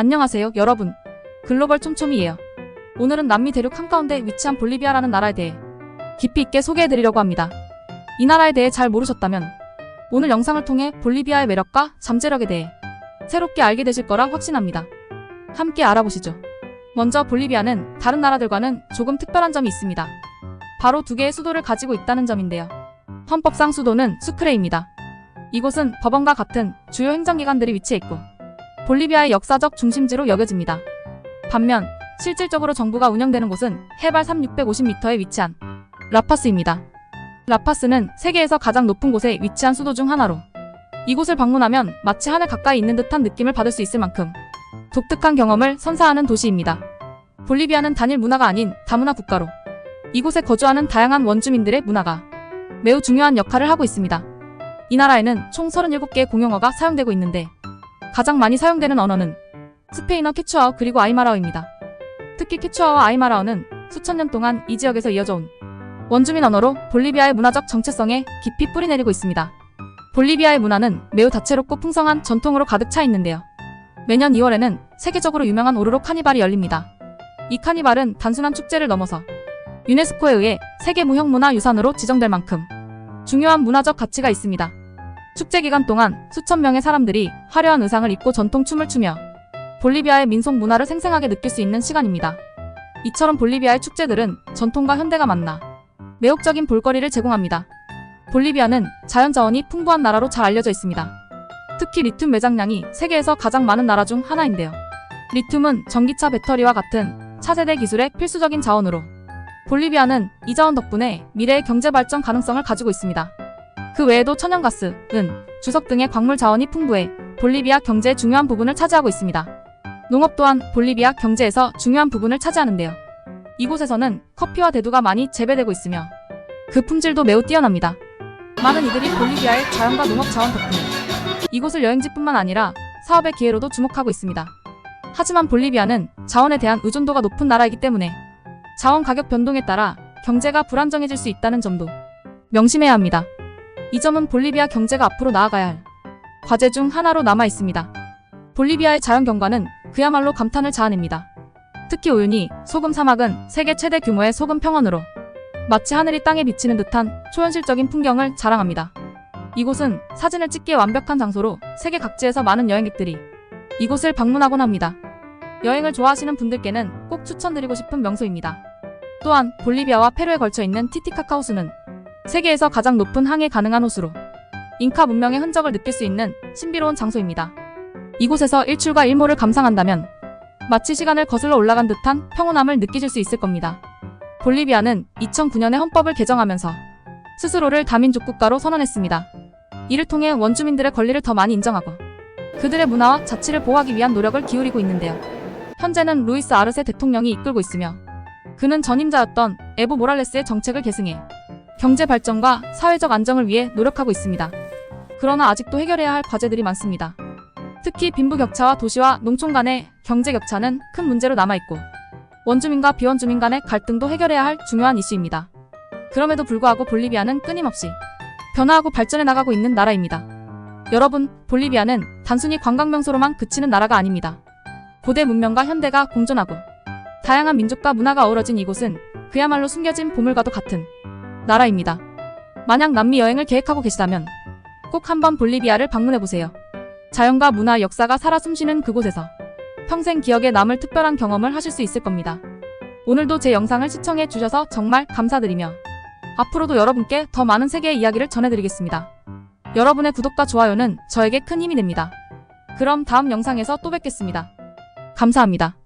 안녕하세요, 여러분. 글로벌 촘촘이에요. 오늘은 남미 대륙 한가운데 위치한 볼리비아라는 나라에 대해 깊이 있게 소개해드리려고 합니다. 이 나라에 대해 잘 모르셨다면 오늘 영상을 통해 볼리비아의 매력과 잠재력에 대해 새롭게 알게 되실 거라 확신합니다. 함께 알아보시죠. 먼저 볼리비아는 다른 나라들과는 조금 특별한 점이 있습니다. 바로 두 개의 수도를 가지고 있다는 점인데요. 헌법상 수도는 수크레입니다. 이곳은 법원과 같은 주요 행정기관들이 위치해 있고 볼리비아의 역사적 중심지로 여겨집니다. 반면 실질적으로 정부가 운영되는 곳은 해발 3650m에 위치한 라파스입니다. 라파스는 세계에서 가장 높은 곳에 위치한 수도 중 하나로 이곳을 방문하면 마치 하늘 가까이 있는 듯한 느낌을 받을 수 있을 만큼 독특한 경험을 선사하는 도시입니다. 볼리비아는 단일 문화가 아닌 다문화 국가로 이곳에 거주하는 다양한 원주민들의 문화가 매우 중요한 역할을 하고 있습니다. 이 나라에는 총 37개의 공용어가 사용되고 있는데 가장 많이 사용되는 언어는 스페인어 케추아어 그리고 아이마라어입니다. 특히 케추아어와 아이마라어는 수천 년 동안 이 지역에서 이어져 온 원주민 언어로 볼리비아의 문화적 정체성에 깊이 뿌리내리고 있습니다. 볼리비아의 문화는 매우 다채롭고 풍성한 전통으로 가득 차 있는데요. 매년 2월에는 세계적으로 유명한 오르로 카니발이 열립니다. 이 카니발은 단순한 축제를 넘어서 유네스코에 의해 세계무형문화유산으로 지정될 만큼 중요한 문화적 가치가 있습니다. 축제 기간 동안 수천 명의 사람들이 화려한 의상을 입고 전통 춤을 추며 볼리비아의 민속 문화를 생생하게 느낄 수 있는 시간입니다. 이처럼 볼리비아의 축제들은 전통과 현대가 만나 매혹적인 볼거리를 제공합니다. 볼리비아는 자연자원이 풍부한 나라로 잘 알려져 있습니다. 특히 리튬 매장량이 세계에서 가장 많은 나라 중 하나인데요. 리튬은 전기차 배터리와 같은 차세대 기술의 필수적인 자원으로 볼리비아는 이 자원 덕분에 미래의 경제 발전 가능성을 가지고 있습니다. 그 외에도 천연가스, 은, 주석 등의 광물 자원이 풍부해 볼리비아 경제의 중요한 부분을 차지하고 있습니다. 농업 또한 볼리비아 경제에서 중요한 부분을 차지하는데요. 이곳에서는 커피와 대두가 많이 재배되고 있으며 그 품질도 매우 뛰어납니다. 많은 이들이 볼리비아의 자연과 농업 자원 덕분에 이곳을 여행지뿐만 아니라 사업의 기회로도 주목하고 있습니다. 하지만 볼리비아는 자원에 대한 의존도가 높은 나라이기 때문에 자원 가격 변동에 따라 경제가 불안정해질 수 있다는 점도 명심해야 합니다. 이 점은 볼리비아 경제가 앞으로 나아가야 할 과제 중 하나로 남아 있습니다. 볼리비아의 자연 경관은 그야말로 감탄을 자아냅니다. 특히 우유니 소금 사막은 세계 최대 규모의 소금 평원으로 마치 하늘이 땅에 비치는 듯한 초현실적인 풍경을 자랑합니다. 이곳은 사진을 찍기에 완벽한 장소로 세계 각지에서 많은 여행객들이 이곳을 방문하곤 합니다. 여행을 좋아하시는 분들께는 꼭 추천드리고 싶은 명소입니다. 또한 볼리비아와 페루에 걸쳐 있는 티티카카 호수는 세계에서 가장 높은 항해 가능한 호수로 잉카 문명의 흔적을 느낄 수 있는 신비로운 장소입니다. 이곳에서 일출과 일몰을 감상한다면 마치 시간을 거슬러 올라간 듯한 평온함을 느끼실 수 있을 겁니다. 볼리비아는 2009년에 헌법을 개정하면서 스스로를 다민족 국가로 선언했습니다. 이를 통해 원주민들의 권리를 더 많이 인정하고 그들의 문화와 자치를 보호하기 위한 노력을 기울이고 있는데요. 현재는 루이스 아르세 대통령이 이끌고 있으며 그는 전임자였던 에보 모랄레스의 정책을 계승해 경제 발전과 사회적 안정을 위해 노력하고 있습니다. 그러나 아직도 해결해야 할 과제들이 많습니다. 특히 빈부격차와 도시와 농촌 간의 경제 격차는 큰 문제로 남아있고 원주민과 비원주민 간의 갈등도 해결해야 할 중요한 이슈입니다. 그럼에도 불구하고 볼리비아는 끊임없이 변화하고 발전해 나가고 있는 나라입니다. 여러분, 볼리비아는 단순히 관광명소로만 그치는 나라가 아닙니다. 고대 문명과 현대가 공존하고 다양한 민족과 문화가 어우러진 이곳은 그야말로 숨겨진 보물과도 같은 나라입니다. 만약 남미 여행을 계획하고 계시다면 꼭 한번 볼리비아를 방문해보세요. 자연과 문화, 역사가 살아 숨쉬는 그곳에서 평생 기억에 남을 특별한 경험을 하실 수 있을 겁니다. 오늘도 제 영상을 시청해 주셔서 정말 감사드리며 앞으로도 여러분께 더 많은 세계의 이야기를 전해드리겠습니다. 여러분의 구독과 좋아요는 저에게 큰 힘이 됩니다. 그럼 다음 영상에서 또 뵙겠습니다. 감사합니다.